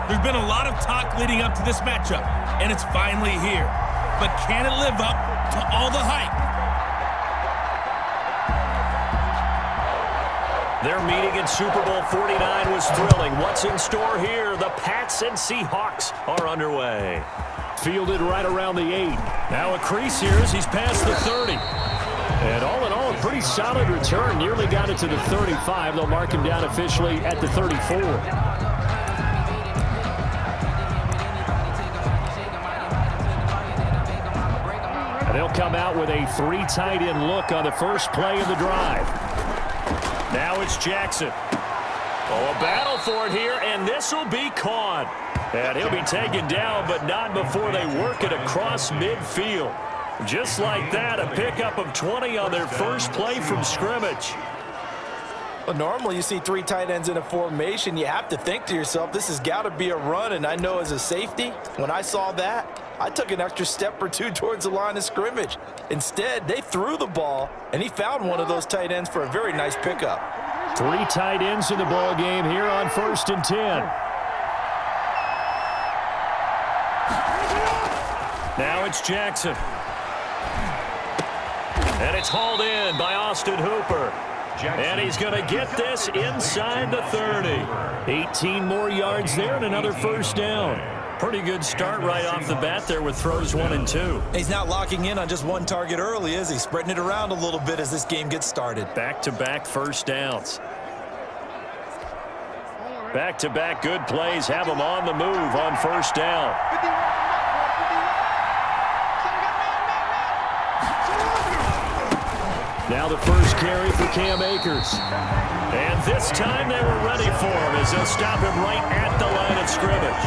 There's been a lot of talk leading up to this matchup, and it's finally here. But can it live up to all the hype? Their meeting in Super Bowl 49 was thrilling. What's in store here? The Pats and Seahawks are underway. Fielded right around the 8. Now a crease here as he's past the 30. And all in all, a pretty solid return. Nearly got it to the 35. They'll mark him down officially at the 34. And they'll come out with a 3 tight end look on the first play of the drive. Now it's Jackson. Oh, a battle for it here, and this will be caught. And he'll be taken down, but not before they work it across midfield. Just like that, a pickup of 20 on their first play from scrimmage. Well, normally you see 3 tight ends in a formation. You have to think to yourself, this has got to be a run. And I know as a safety, when I saw that, I took an extra step or 2 towards the line of scrimmage. Instead, they threw the ball, and he found one of those tight ends for a very nice pickup. 3 tight ends in the ball game here on 1st and 10. Now it's Jackson. And it's hauled in by Austin Hooper. And he's going to get this inside the 30. 18 more yards there and another first down. Pretty good start right off the bat there with throws 1 and 2. He's not locking in on just one target early, is he? Spreading it around a little bit as this game gets started. Back-to-back first downs. Back-to-back good plays have him on the move on first down. Now the first carry for Cam Akers. And this time they were ready for him as they'll stop him right at the line of scrimmage.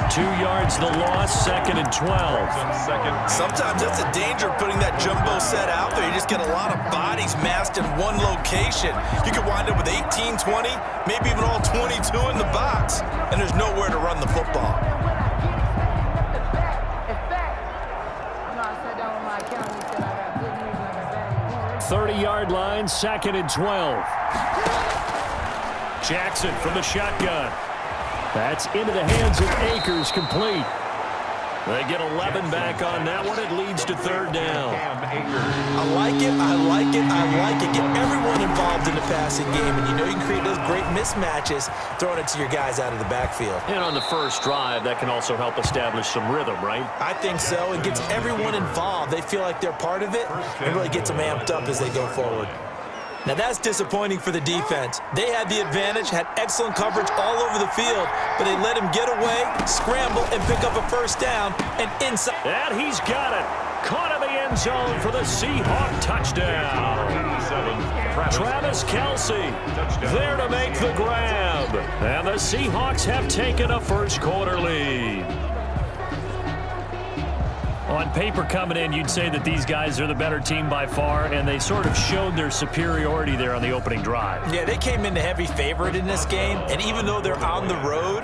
2 yards the loss, 2nd and 12. Sometimes that's the danger of putting that jumbo set out there. You just get a lot of bodies massed in one location. You could wind up with 18, 20, maybe even all 22 in the box, and there's nowhere to run the football. 30-yard line, 2nd and 12. Jackson from the shotgun. That's into the hands of Akers, complete. They get 11 back on that one. It leads to 3rd down. I like it, I like it, I like it. Get everyone involved in the passing game, and you know you can create those great mismatches throwing it to your guys out of the backfield. And on the first drive, that can also help establish some rhythm, right? I think so. It gets everyone involved. They feel like they're part of it, and really gets them amped up as they go forward. Now that's disappointing for the defense. They had the advantage, had excellent coverage all over the field, but they let him get away, scramble, and pick up a first down, and inside. And he's got it. Caught in the end zone for the Seahawk touchdown. Travis Kelce there to make the grab. And the Seahawks have taken a first quarter lead. On paper coming in, you'd say that these guys are the better team by far, and they sort of showed their superiority there on the opening drive. Yeah, they came in the heavy favorite in this game, and even though they're on the road,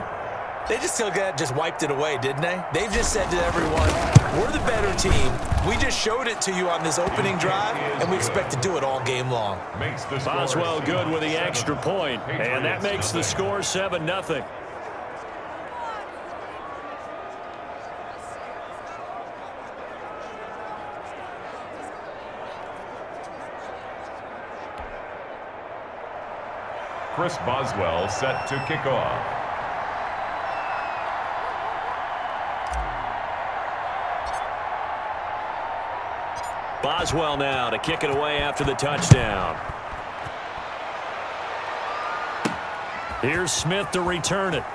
they just wiped it away, didn't they? They've just said to everyone, we're the better team. We just showed it to you on this opening drive, and we expect to do it all game long. Boswell good with the extra point, and that makes the score 7-0. Chris Boswell set to kick off. Boswell now to kick it away after the touchdown. Here's Smith to return it.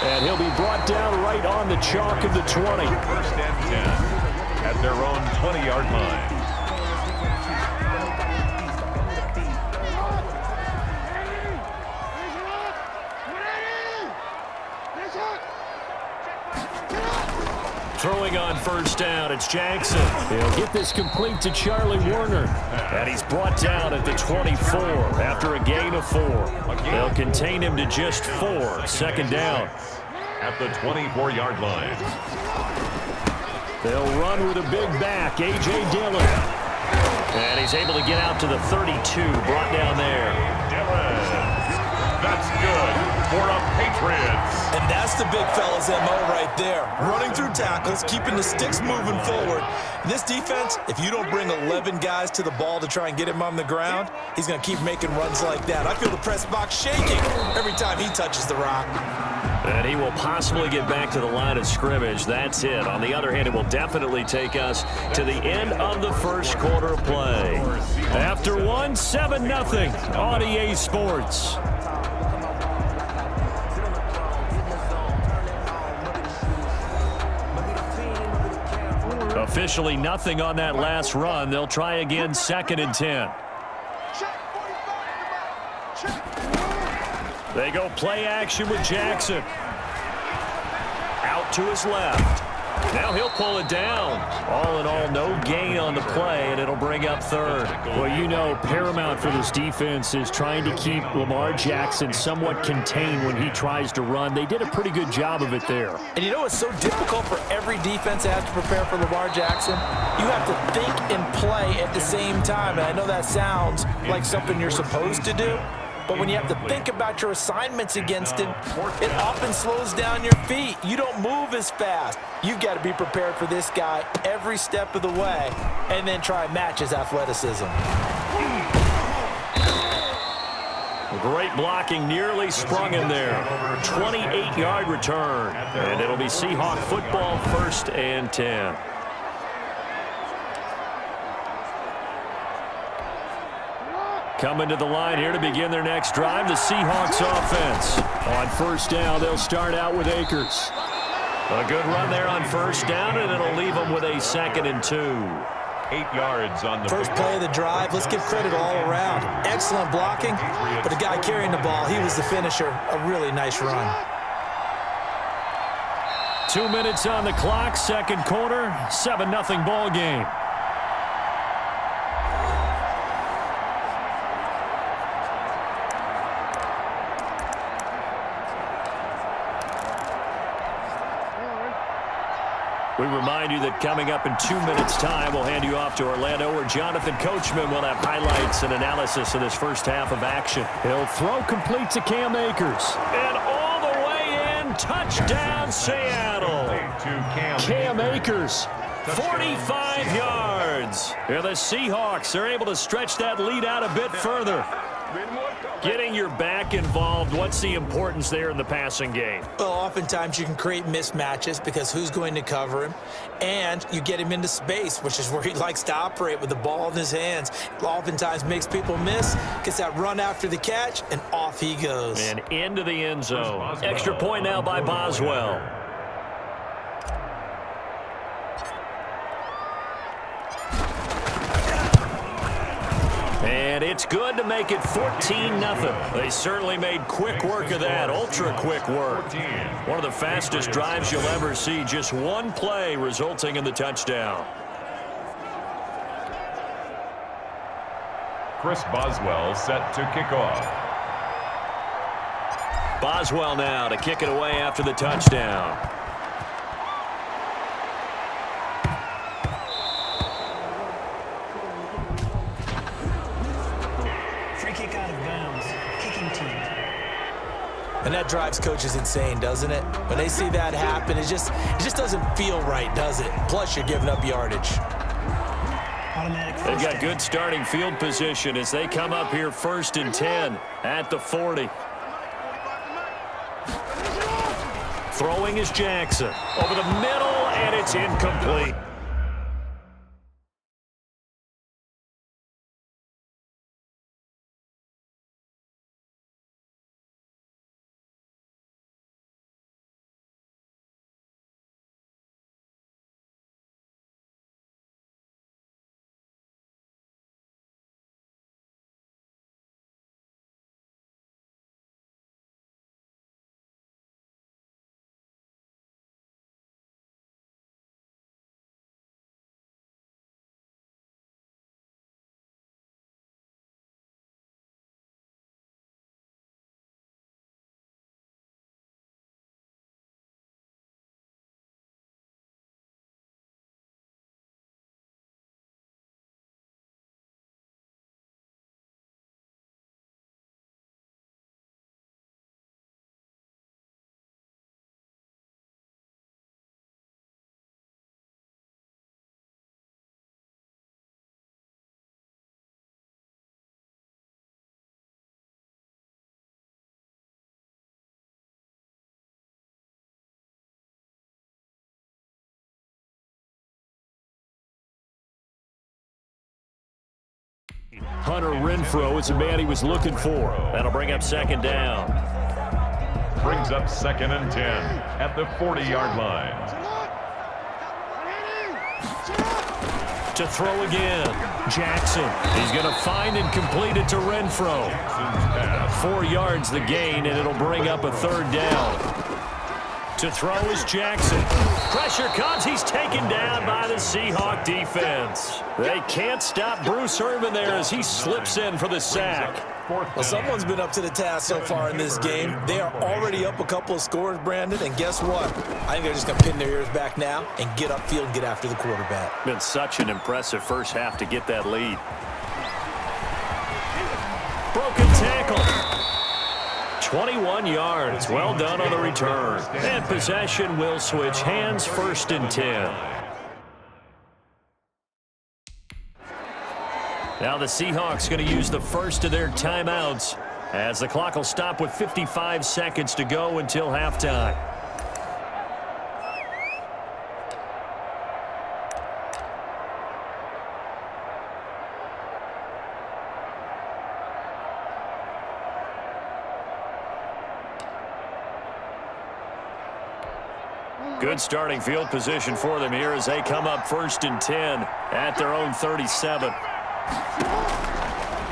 And he'll be brought down right on the chalk of the 20. 1st and 10 at their own 20-yard line. Throwing on first down, it's Jackson. He'll get this complete to Charlie Warner. And he's brought down at the 24 after a gain of 4. They'll contain him to just 4. 2nd down. At the 24-yard line. They'll run with a big back, A.J. Dillon. And he's able to get out to the 32, brought down there. Dillon. That's good. for the Patriots. And that's the big fella's MO right there. Running through tackles, keeping the sticks moving forward. This defense, if you don't bring 11 guys to the ball to try and get him on the ground, he's going to keep making runs like that. I feel the press box shaking every time he touches the rock. And he will possibly get back to the line of scrimmage. That's it. On the other hand, it will definitely take us to the end of the first quarter of play. After one, 7-0 on EA Sports. Officially nothing on that last run. They'll try again, 2nd and 10. They go play action with Jackson. Out to his left. Now he'll pull it down. All in all, no gain on the play, and it'll bring up 3rd. Well, you know, paramount for this defense is trying to keep Lamar Jackson somewhat contained when he tries to run. They did a pretty good job of it there. And you know it's so difficult for every defense that has to prepare for Lamar Jackson? You have to think and play at the same time. And I know that sounds like something you're supposed to do. But when you have to think about your assignments against him, it often slows down your feet. You don't move as fast. You've got to be prepared for this guy every step of the way and then try and match his athleticism. Great blocking, nearly sprung him there. 28-yard return. And it'll be Seahawk football, 1st and 10. Coming to the line here to begin their next drive, the Seahawks offense. On 1st down, they'll start out with Akers. A good run there on 1st down, and it'll leave them with a 2nd and 2. 8 yards on the first play of the drive. Let's give credit all around. Excellent blocking, but the guy carrying the ball, he was the finisher. A really nice run. 2 minutes on the clock, 2nd quarter, 7-0 ball game. We remind you that coming up in 2 minutes' time, we'll hand you off to Orlando, where Jonathan Coachman will have highlights and analysis of this first half of action. He'll throw complete to Cam Akers. And all the way in, touchdown Seattle. Cam Akers. 45 yards. And the Seahawks are able to stretch that lead out a bit further. Getting your back involved, what's the importance there in the passing game? Well, oftentimes you can create mismatches because who's going to cover him, and you get him into space, which is where he likes to operate with the ball in his hands. Oftentimes makes people miss, gets that run after the catch, and off he goes. And into the end zone. Extra point now by Boswell. And it's good to make it 14-0. They certainly made quick work of that, ultra-quick work. One of the fastest drives you'll ever see, just one play resulting in the touchdown. Chris Boswell set to kick off. Boswell now to kick it away after the touchdown. And that drives coaches insane, doesn't it? When they see that happen, it just doesn't feel right, does it? Plus, you're giving up yardage. They've got good starting field position as they come up here 1st and 10 at the 40. Throwing is Jackson. Over the middle, and it's incomplete. Hunter Renfrow is the man he was looking for. That'll bring up second down. Brings up 2nd and 10 at the 40-yard line. To throw again. Jackson. He's going to find and complete it to Renfrow. 4 yards the gain, and it'll bring up a third down. To throw is Jackson. Pressure comes. He's taken down by the Seahawk defense. They can't stop Bruce Irvin there as he slips in for the sack. Well, someone's been up to the task so far in this game. They are already up a couple of scores, Brandon, and guess what? I think they're just going to pin their ears back now and get upfield and get after the quarterback. Been such an impressive first half to get that lead. Broken tackle. 21 yards. Well done on the return. And possession will switch hands, 1st and 10. Now the Seahawks going to use the first of their timeouts as the clock will stop with 55 seconds to go until halftime. Good starting field position for them here as they come up 1st and 10 at their own 37.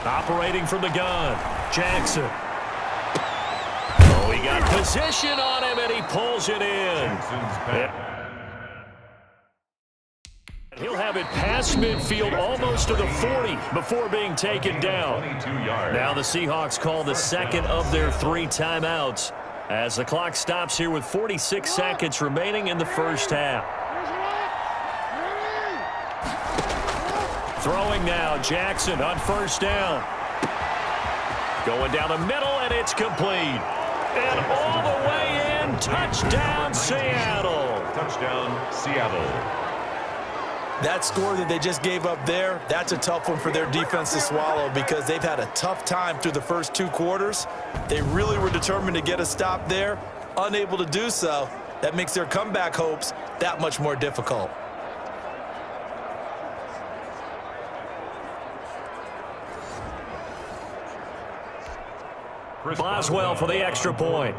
Operating from the gun, Jackson. Oh, he got position on him, and he pulls it in. He'll have it past midfield almost to the 40 before being taken down. Now the Seahawks call the second of their 3 timeouts as the clock stops here with 46 seconds remaining in the first half. Throwing now, Jackson on 1st down. Going down the middle, and it's complete. And all the way in, touchdown, Seattle. Touchdown, Seattle. That score that they just gave up there, that's a tough one for their defense to swallow because they've had a tough time through the first 2 quarters. They really were determined to get a stop there, unable to do so. That makes their comeback hopes that much more difficult. Boswell for the extra point.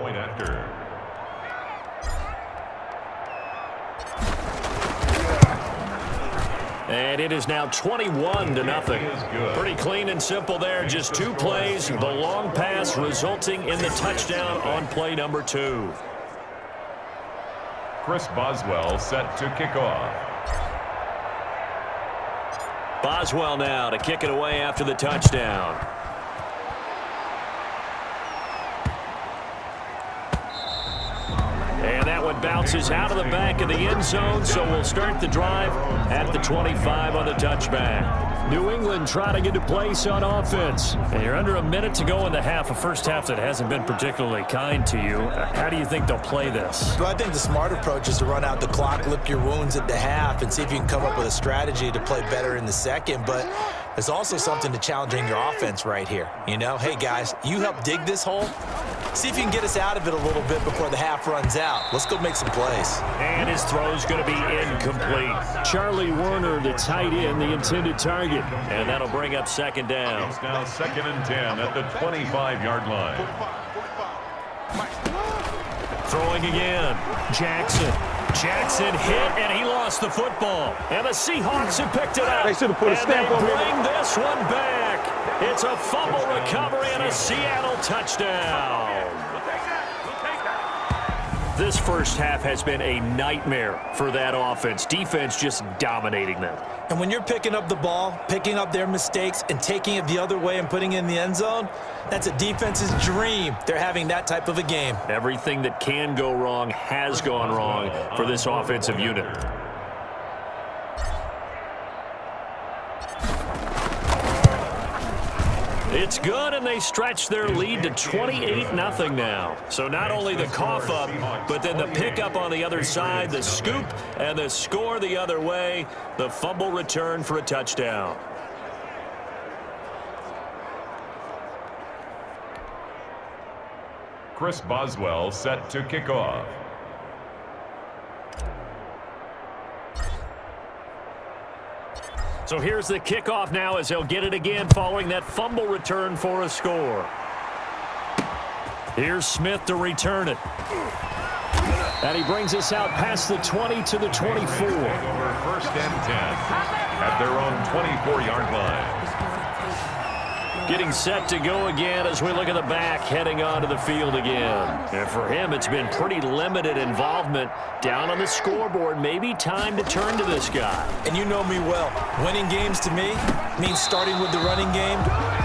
And it is now 21-0. Pretty clean and simple there. Just 2 plays. The long pass resulting in the touchdown on play number 2. Chris Boswell set to kick off. Boswell now to kick it away after the touchdown. And that one bounces out of the back of the end zone, so we'll start the drive at the 25 on the touchback. New England trying to get a place on offense. And you're under a minute to go in the half, a first half that hasn't been particularly kind to you. How do you think they'll play this? Well, I think the smart approach is to run out the clock, lick your wounds at the half, and see if you can come up with a strategy to play better in the second. But there's also something to challenging your offense right here. You know, hey, guys, you help dig this hole. See if you can get us out of it a little bit before the half runs out. Let's go make some plays. And his throw's going to be incomplete. Charlie Werner, the tight end, the intended target. And that'll bring up second down. It's now 2nd and 10 at the 25-yard line. Throwing again. Jackson hit, and he lost the football. And the Seahawks have picked it up. They should have put a stamp on it. Bring this one back. It's a fumble recovery and a Seattle touchdown. This first half has been a nightmare for that offense. Defense just dominating them. And when you're picking up the ball, picking up their mistakes, and taking it the other way and putting it in the end zone, that's a defense's dream. They're having that type of a game. Everything that can go wrong has gone wrong for this offensive unit. It's good, and they stretch their lead to 28-0 now. So not only the cough up, but then the pickup on the other side, the scoop, and the score the other way, the fumble return for a touchdown. Chris Boswell set to kick off. So here's the kickoff now as he'll get it again following that fumble return for a score. Here's Smith to return it. And he brings us out past the 20 to the 24. Over 1st and 10 at their own 24-yard line. Getting set to go again as we look at the back heading onto the field again. And for him, it's been pretty limited involvement down on the scoreboard. Maybe time to turn to this guy. And you know me well. Winning games to me means starting with the running game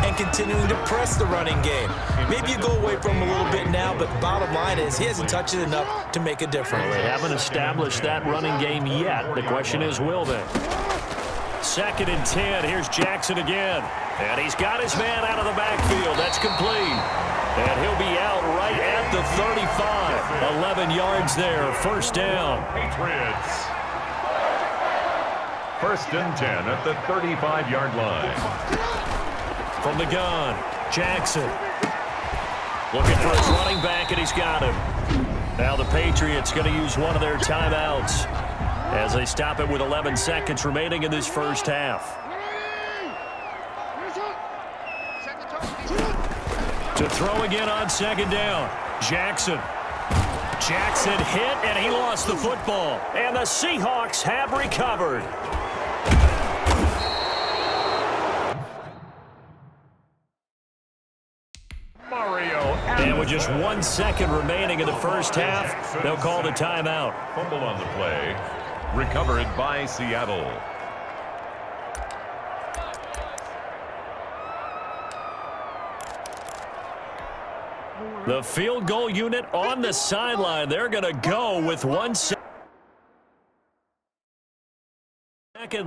and continuing to press the running game. Maybe you go away from him a little bit now, but bottom line is he hasn't touched it enough to make a difference. Well, they haven't established that running game yet. The question is, will they? 2nd and 10. Here's Jackson again. And he's got his man out of the backfield. That's complete. And he'll be out right at the 35. 11 yards there. 1st down. Patriots. 1st and 10 at the 35-yard line. From the gun, Jackson. Looking for his running back, and he's got him. Now the Patriots going to use one of their timeouts as they stop it with 11 seconds remaining in this first half. To throw again on 2nd down. Jackson hit, and he lost the football. And the Seahawks have recovered. And with just 1 second remaining in the first half, they'll call the timeout. Fumble on the play. Recovered by Seattle. The field goal unit on the sideline. They're going to go with 1 second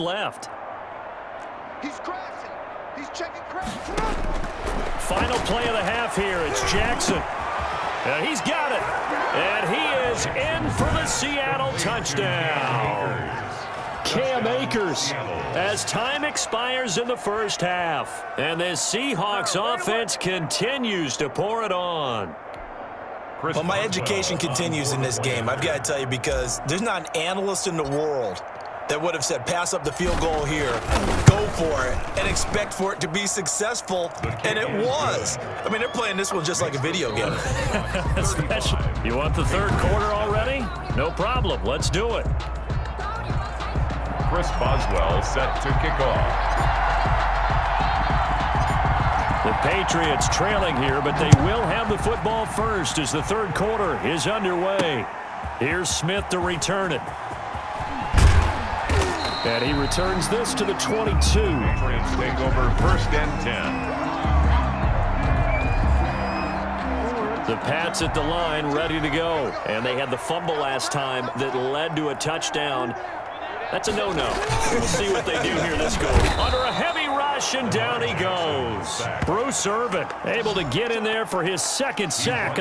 left. He's crashing. He's checking crash. Final play of the half here. It's Jackson. And he's got it. And he is in for the Seattle touchdown. Cam Akers as time expires in the first half. And this Seahawks offense continues to pour it on. Well, my education continues in this game, I've got to tell you, because there's not an analyst in the world that would have said pass up the field goal here, go for it, and expect for it to be successful, and it was. I mean, they're playing this one just like a video game. Especially, you want the 3rd quarter already? No problem. Let's do it. Chris Boswell set to kick off. The Patriots trailing here, but they will have the football first as the 3rd quarter is underway. Here's Smith to return it. And he returns this to the 22. Patriots take over 1st and 10. The Pats at the line ready to go. And they had the fumble last time that led to a touchdown. That's a no-no. We'll see what they do here this go. Under a heavy rush, and down he goes. Bruce Irvin able to get in there for his 2nd sack.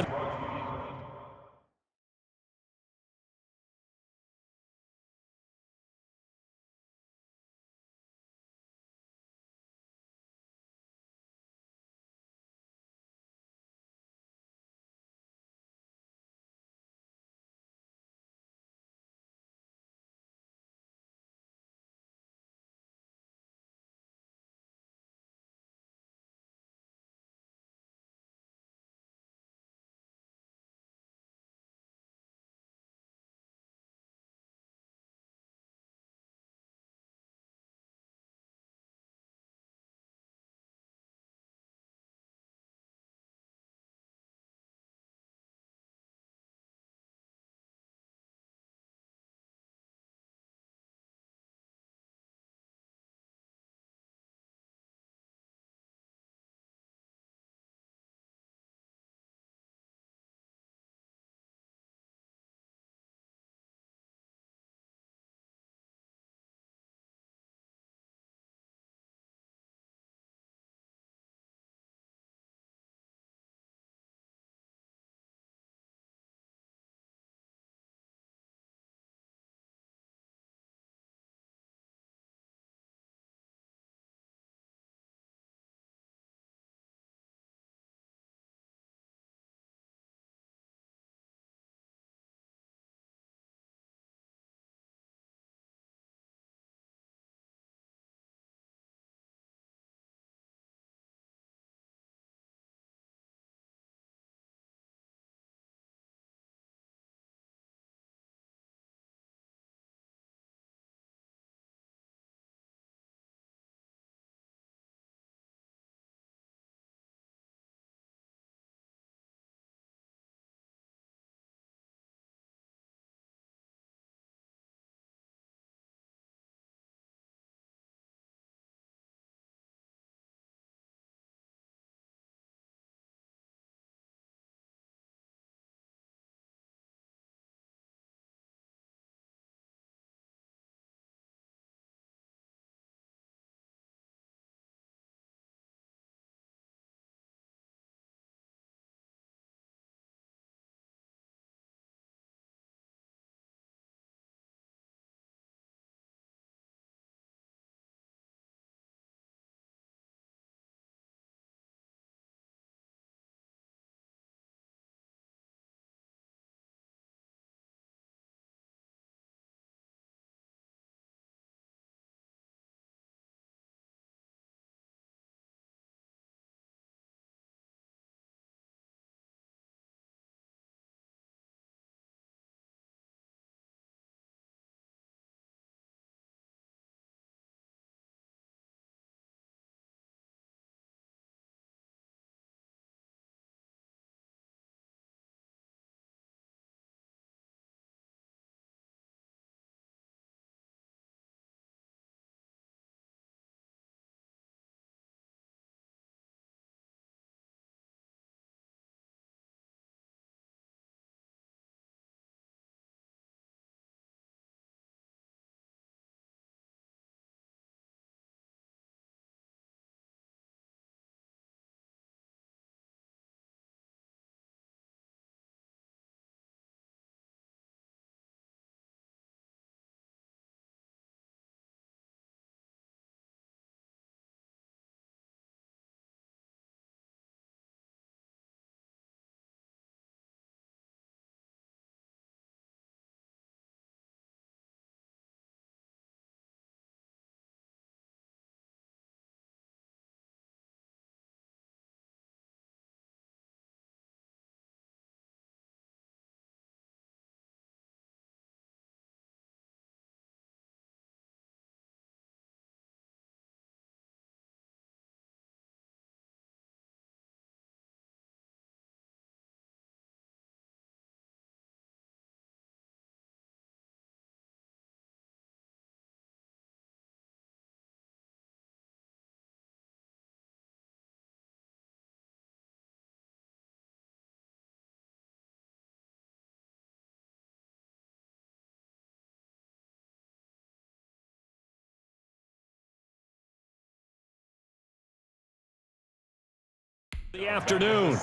The afternoon.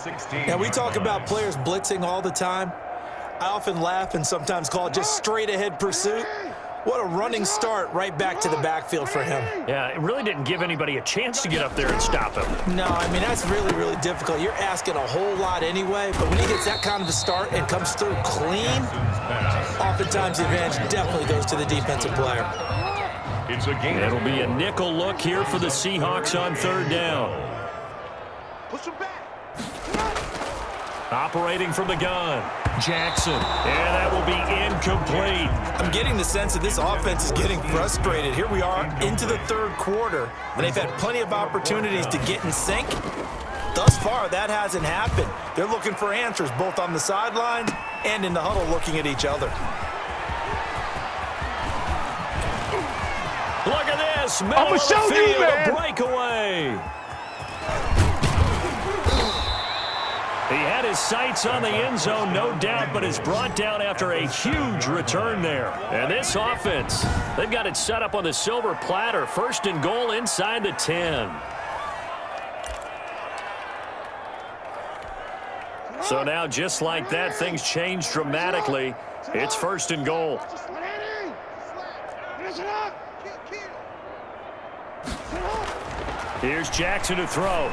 Now, we talk about players blitzing all the time. I often laugh and sometimes call it just straight ahead pursuit. What a running start right back to the backfield for him. Yeah, it really didn't give anybody a chance to get up there and stop him. No, I mean, that's really, really difficult. You're asking a whole lot anyway, but when he gets that kind of a start and comes through clean, oftentimes the advantage definitely goes to the defensive player. It'll be a nickel look here for the Seahawks on third down. Push him back. Operating from the gun, Jackson, and that will be incomplete. I'm getting the sense that this offense is getting frustrated. Here we are into the third quarter, and they've had plenty of opportunities to get in sync. Thus far, that hasn't happened. They're looking for answers both on the sidelines and in the huddle looking at each other. Look at this, middle of the field, a breakaway. He had his sights on the end zone, no doubt, but is brought down after a huge return there. And this offense, they've got it set up on the silver platter. First and goal inside the 10. So now, just like that, things change dramatically. It's first and goal. Here's Jackson to throw.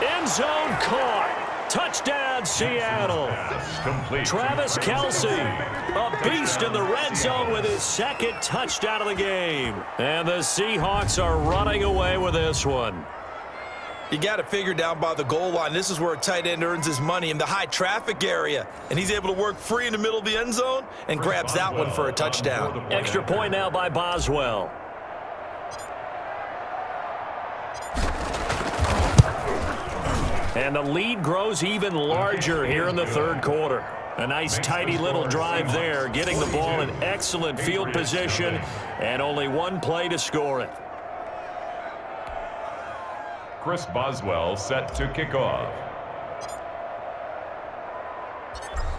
End zone caught. Touchdown, Seattle. Travis Kelce, a beast in the red zone with his second touchdown of the game. And the Seahawks are running away with this one. You got to figure down by the goal line. This is where a tight end earns his money, in the high traffic area. And he's able to work free in the middle of the end zone and grabs that one for a touchdown. Extra point now by Boswell. And the lead grows even larger here in the third quarter. A nice, tidy little drive there, getting the ball in excellent field position, and only one play to score it. Chris Boswell set to kick off.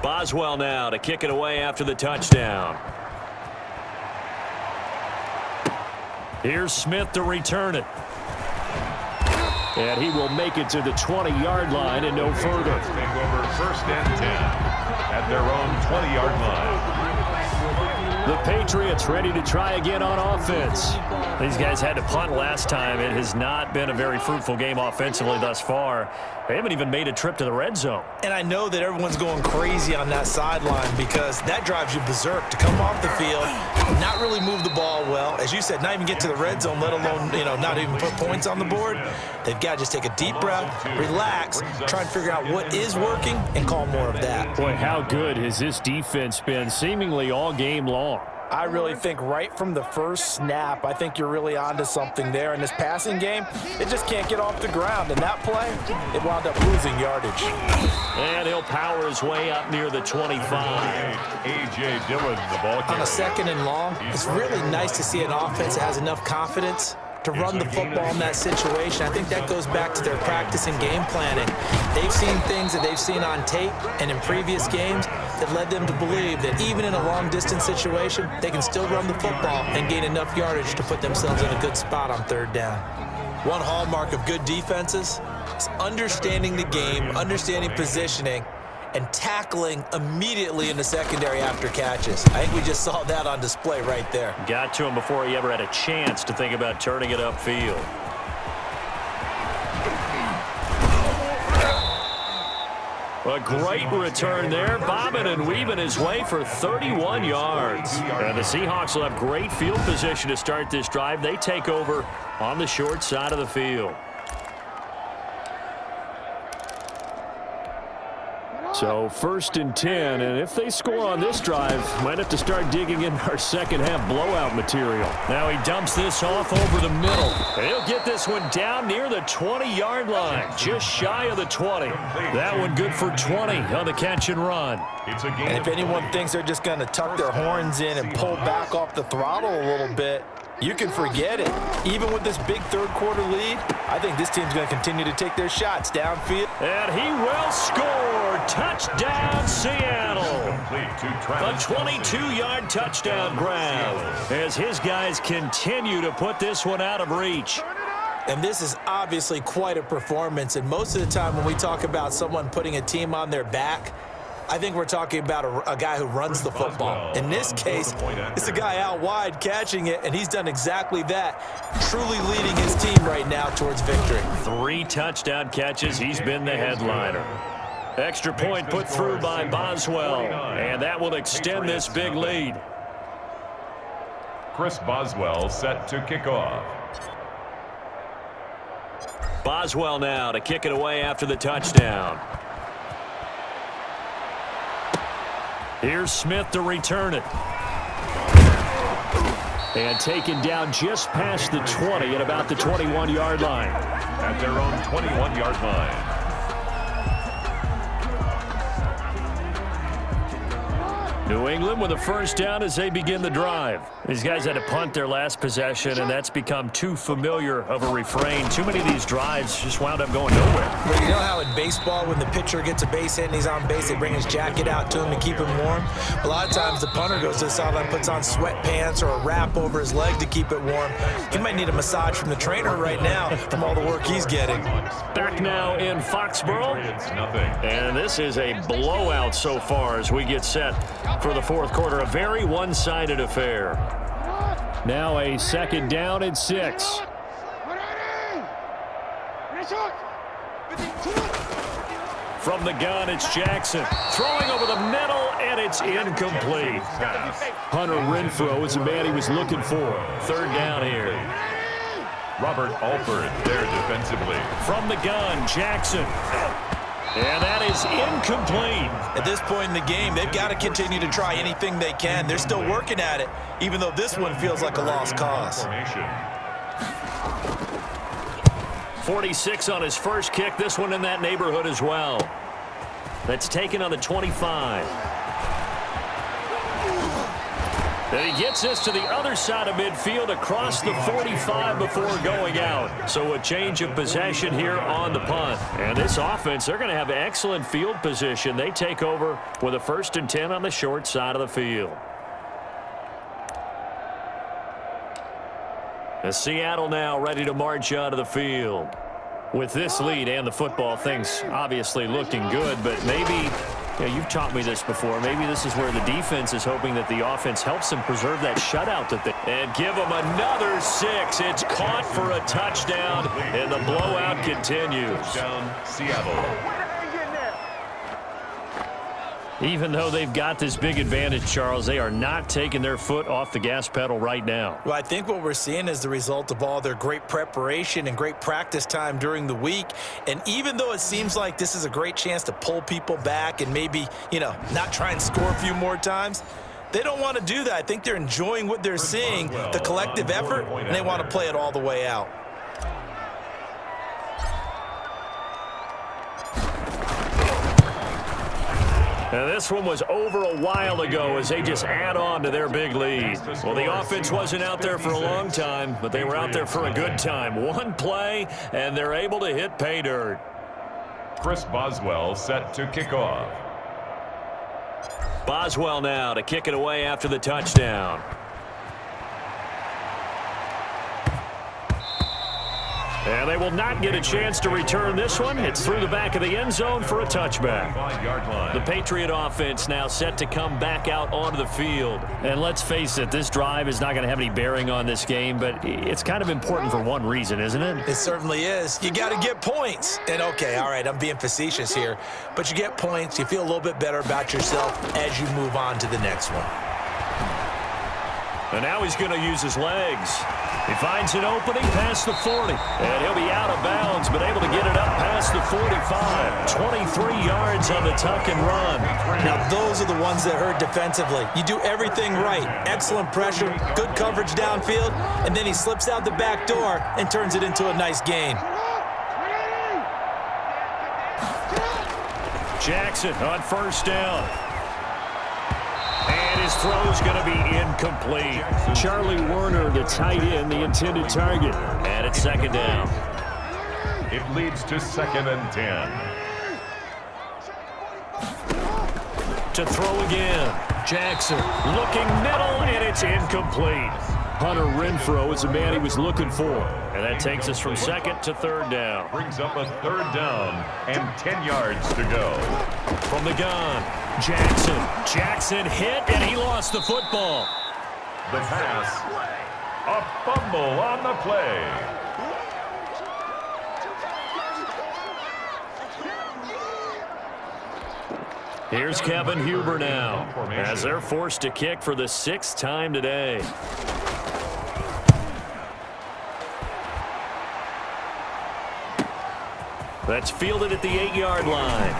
Boswell now to kick it away after the touchdown. Here's Smith to return it. And he will make it to the 20-yard line and no further. Take over first and 10 at their own 20-yard line. The Patriots ready to try again on offense. These guys had to punt last time. It has not been a very fruitful game offensively thus far. They haven't even made a trip to the red zone. And I know that everyone's going crazy on that sideline because that drives you berserk to come off the field, not really move the ball well. As you said, not even get to the red zone, let alone, not even put points on the board. They've got to just take a deep breath, relax, try and figure out what is working, and call more of that. Boy, how good has this defense been seemingly all game long? I really think right from the first snap, I think you're really onto something there. In this passing game, it just can't get off the ground. And that play, it wound up losing yardage. And he'll power his way up near the 25. A.J. Dillon, the ball carrier. On a second and long, it's really nice to see an offense that has enough confidence to run the football in that situation. I think that goes back to their practice and game planning. They've seen things that they've seen on tape and in previous games that led them to believe that even in a long-distance situation, they can still run the football and gain enough yardage to put themselves in a good spot on third down. One hallmark of good defenses is understanding the game, understanding positioning, and tackling immediately in the secondary after catches. I think we just saw that on display right there. Got to him before he ever had a chance to think about turning it upfield. A great return there, bobbing and weaving his way for 31 yards. And the Seahawks will have great field position to start this drive. They take over on the short side of the field. So first and 10, and if they score on this drive, might have to start digging in our second half blowout material. Now he dumps this off over the middle. He'll get this one down near the 20-yard line, just shy of the 20. That one good for 20 on the catch and run. And if anyone thinks they're just going to tuck their horns in and pull back off the throttle a little bit, you can forget it. Even with this big third quarter lead, I think this team's going to continue to take their shots downfield. And he will score. Touchdown, Seattle. A 22-yard touchdown grab as his guys continue to put this one out of reach. And this is obviously quite a performance. And most of the time when we talk about someone putting a team on their back, I think we're talking about a guy who runs the football. In this case, it's a guy out wide catching it, and he's done exactly that, truly leading his team right now towards victory. 3 touchdown catches. He's been the headliner. Extra point put through by Boswell, and that will extend this big lead. Chris Boswell set to kick off. Boswell now to kick it away after the touchdown. Here's Smith to return it. And taken down just past the 20 at about the 21-yard line. At their own 21-yard line. New England with a first down as they begin the drive. These guys had to punt their last possession, and that's become too familiar of a refrain. Too many of these drives just wound up going nowhere. Well, you know how in baseball, when the pitcher gets a base hit and he's on base, they bring his jacket out to him to keep him warm? A lot of times the punter goes to the sideline, puts on sweatpants or a wrap over his leg to keep it warm. He might need a massage from the trainer right now from all the work he's getting. Back now in Foxborough. And this is a blowout so far as we get set for the fourth quarter. A very one-sided affair. Now a second down and 6. From the gun, it's Jackson. Throwing over the middle, and it's incomplete. Hunter Renfrow is the man he was looking for. Third down here. Robert Alford there defensively. From the gun, Jackson. And that is incomplete. At this point in the game, they've got to continue to try anything they can. They're still working at it, even though this one feels like a lost cause. 46 on his first kick. This one in that neighborhood as well. That's taken on the 25. And he gets this to the other side of midfield across the 45 before going out. So a change of possession here on the punt. And this offense, they're going to have excellent field position. They take over with a 1st and 10 on the short side of the field. And Seattle now ready to march out of the field. With this lead and the football, things obviously looking good, but maybe... Yeah, you've taught me this before. Maybe this is where the defense is hoping that the offense helps them preserve that shutout that they... And give them another 6. It's caught for a touchdown, and the blowout continues. Touchdown, Seattle. Even though they've got this big advantage, Charles, they are not taking their foot off the gas pedal right now. Well, I think what we're seeing is the result of all their great preparation and great practice time during the week. And even though it seems like this is a great chance to pull people back and maybe, not try and score a few more times, they don't want to do that. I think they're enjoying what they're seeing, the collective effort, and they want to play it all the way out. Now, this one was over a while ago as they just add on to their big lead. Well, the offense wasn't out there for a long time, but they were out there for a good time. One play, and they're able to hit pay dirt. Chris Boswell set to kick off. Boswell now to kick it away after the touchdown. And they will not get a chance to return this one. It's through the back of the end zone for a touchback. The Patriot offense now set to come back out onto the field. And let's face it, this drive is not going to have any bearing on this game, but it's kind of important for one reason, isn't it? It certainly is. You got to get points. And okay, all right, I'm being facetious here, but you get points, you feel a little bit better about yourself as you move on to the next one. And now he's going to use his legs. He finds an opening past the 40. And he'll be out of bounds, but able to get it up past the 45. 23 yards on the tuck and run. Now, those are the ones that hurt defensively. You do everything right. Excellent pressure, good coverage downfield, and then he slips out the back door and turns it into a nice gain. Jackson on first down. And his throw's going to be incomplete. Charlie Werner, the tight end, the intended target. And it's second down. It leads to 2nd and 10. To throw again. Jackson looking middle, and it's incomplete. Hunter Renfrow is the man he was looking for. And that takes us from second to third down. Brings up a third down and 10 yards to go. From the gun, Jackson hit, and he lost the football. The pass, a fumble on the play. Here's Kevin Huber now, as they're forced to kick for the 6th time today. That's fielded at the 8-yard line.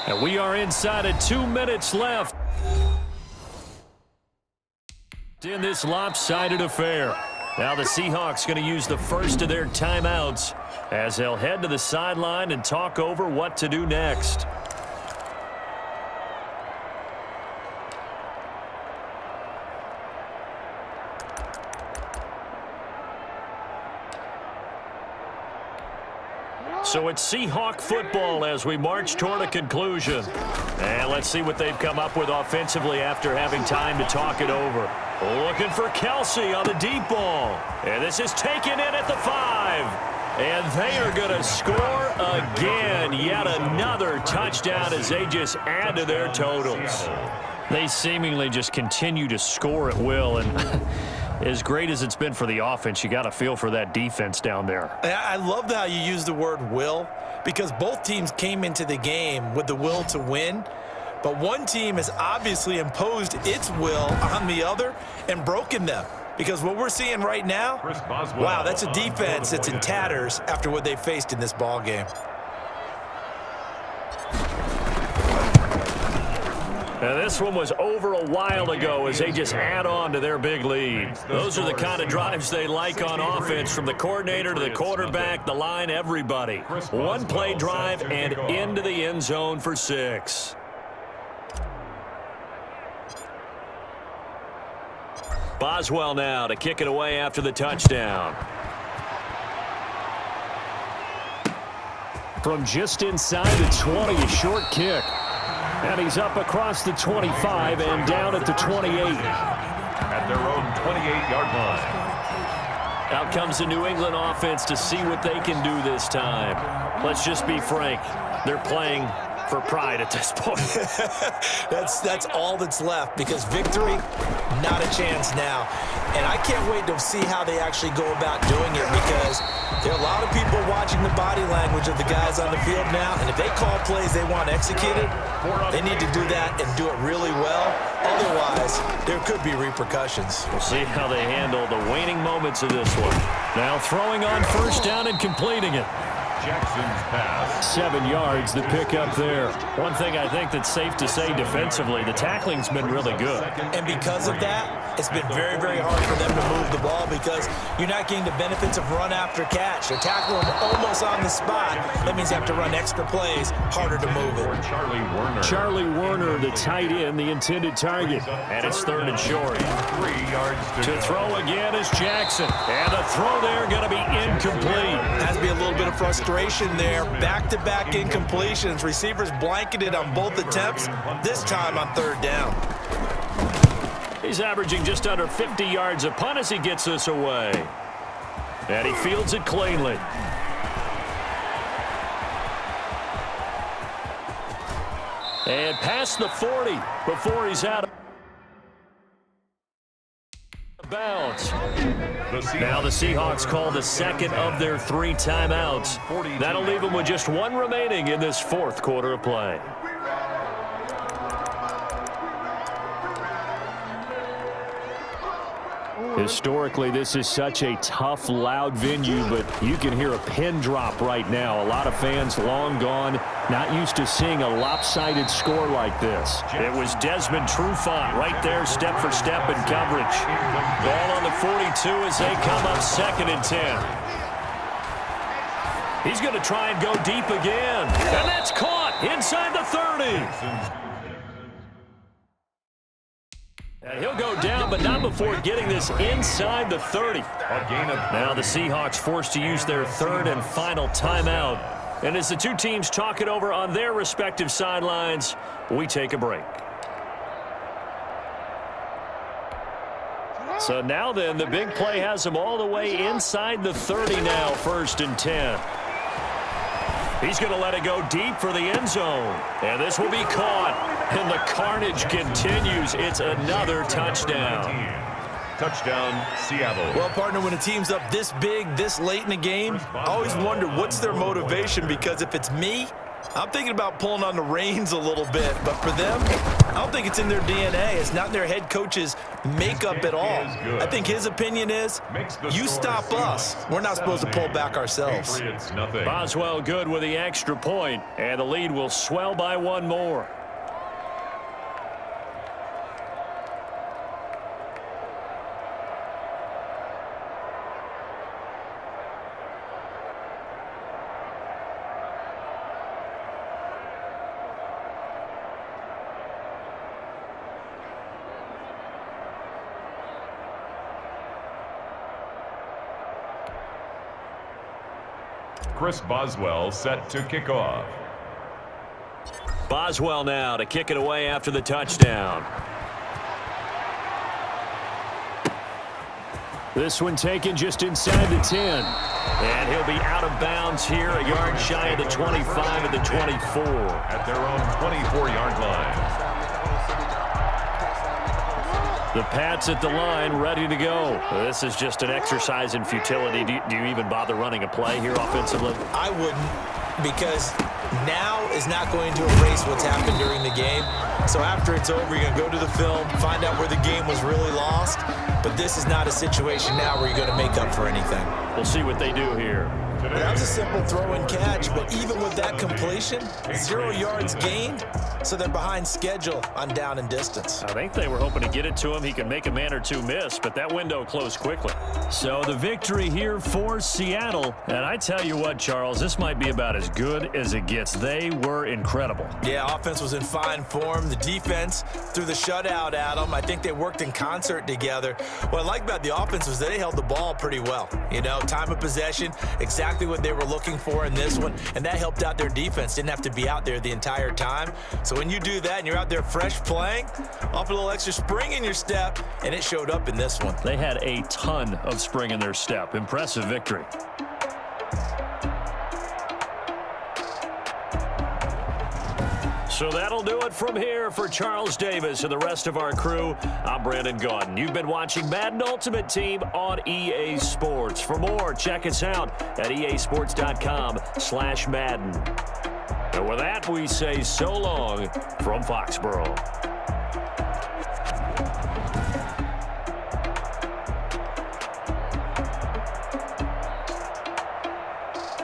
And we are inside of 2 minutes left in this lopsided affair. Now the Seahawks going to use the first of their timeouts as they'll head to the sideline and talk over what to do next. So it's Seahawk football as we march toward a conclusion. And let's see what they've come up with offensively after having time to talk it over. Looking for Kelsey on the deep ball. And this is taken in at the 5. And they are going to score again. Yet another touchdown as they just add to their totals. They seemingly just continue to score at will. And as great as it's been for the offense, you got to feel for that defense down there. I love how you use the word will, because both teams came into the game with the will to win. But one team has obviously imposed its will on the other and broken them. Because what we're seeing right now, wow, that's a defense that's in tatters after what they faced in this ball game. And this one was over a while ago as they just add on to their big lead. Those are the kind of drives they like on offense, from the coordinator to the quarterback, the line, everybody. One-play drive and into the end zone for 6. Boswell now to kick it away after the touchdown. From just inside the 20, a short kick. And he's up across the 25 and down at the 28. At their own 28-yard line. Out comes the New England offense to see what they can do this time. Let's just be frank. They're playing for pride at this point. That's all that's left, because victory, not a chance now. And I can't wait to see how they actually go about doing it, because there are a lot of people watching the body language of the guys on the field now, and if they call plays they want executed, they need to do that and do it really well. Otherwise, there could be repercussions. We'll see how they handle the waning moments of this one. Now throwing on first down and completing it. Jackson's pass. 7 yards, the pick up there. One thing I think that's safe to say defensively, the tackling's been really good. And because of that, it's been very, very hard for them to move the ball, because you're not getting the benefits of run after catch. They're tackling them almost on the spot. That means you have to run extra plays, harder to move it. Charlie Werner, the tight end, the intended target. And it's 3rd and short. 3 yards To throw again is Jackson. And the throw there going to be incomplete. Has to be a little bit of frustration there. Back-to-back incompletions. Receivers blanketed on both attempts, this time on 3rd down. He's averaging just under 50 yards a punt as he gets this away. And he fields it cleanly. And past the 40 before he's out of bounds. Now the Seahawks call the second of their 3 timeouts. That'll leave them with just 1 remaining in this 4th quarter of play. Historically, this is such a tough, loud venue, but you can hear a pin drop right now. A lot of fans long gone, not used to seeing a lopsided score like this. It was Desmond Trufant right there, step for step in coverage. Ball on the 42 as they come up 2nd and 10. He's going to try and go deep again. And that's caught inside the 30. And he'll go down, but not before getting this inside the 30. Now the Seahawks forced to use their 3rd and final timeout. And as the 2 teams talk it over on their respective sidelines, we take a break. So now then, the big play has him all the way inside the 30 now, 1st and 10. He's going to let it go deep for the end zone. And this will be caught. And the carnage continues. It's another touchdown. Touchdown, Seattle. Well, partner, when a team's up this big, this late in the game, I always wonder what's their motivation, because if it's me, I'm thinking about pulling on the reins a little bit. But for them, I don't think it's in their DNA. It's not in their head coach's makeup at all. I think his opinion is, you stop us, we're not supposed to pull back ourselves. Boswell good with the extra point, and the lead will swell by one more. Chris Boswell set to kick off. Boswell now to kick it away after the touchdown. This one taken just inside the 10. And he'll be out of bounds here, a yard shy of the 25 at the 24. At their own 24-yard line. The Pats at the line, ready to go. This is just an exercise in futility. Do you even bother running a play here offensively? I wouldn't, because now is not going to erase what's happened during the game. So after it's over, you're going to go to the film, find out where the game was really lost. But this is not a situation now where you're going to make up for anything. We'll see what they do here. That was a simple throw and catch, but even with that completion, 0 yards gained, so they're behind schedule on down and distance. I think they were hoping to get it to him. He can make a man or two miss, but that window closed quickly. So the victory here for Seattle. And I tell you what, Charles, this might be about as good as it gets. They were incredible. Yeah, offense was in fine form. The defense threw the shutout at them. I think they worked in concert together. What I like about the offense was that they held the ball pretty well. You know, time of possession, exactly what they were looking for in this one, and that helped out their defense. Didn't have to be out there the entire time. So when you do that and you're out there fresh playing, off a little extra spring in your step, and it showed up in this one. They had a ton of spring in their step. Impressive victory. So that'll do it from here for Charles Davis and the rest of our crew. I'm Brandon Gaudin. You've been watching Madden Ultimate Team on EA Sports. For more, check us out at easports.com/Madden. And with that, we say so long from Foxborough.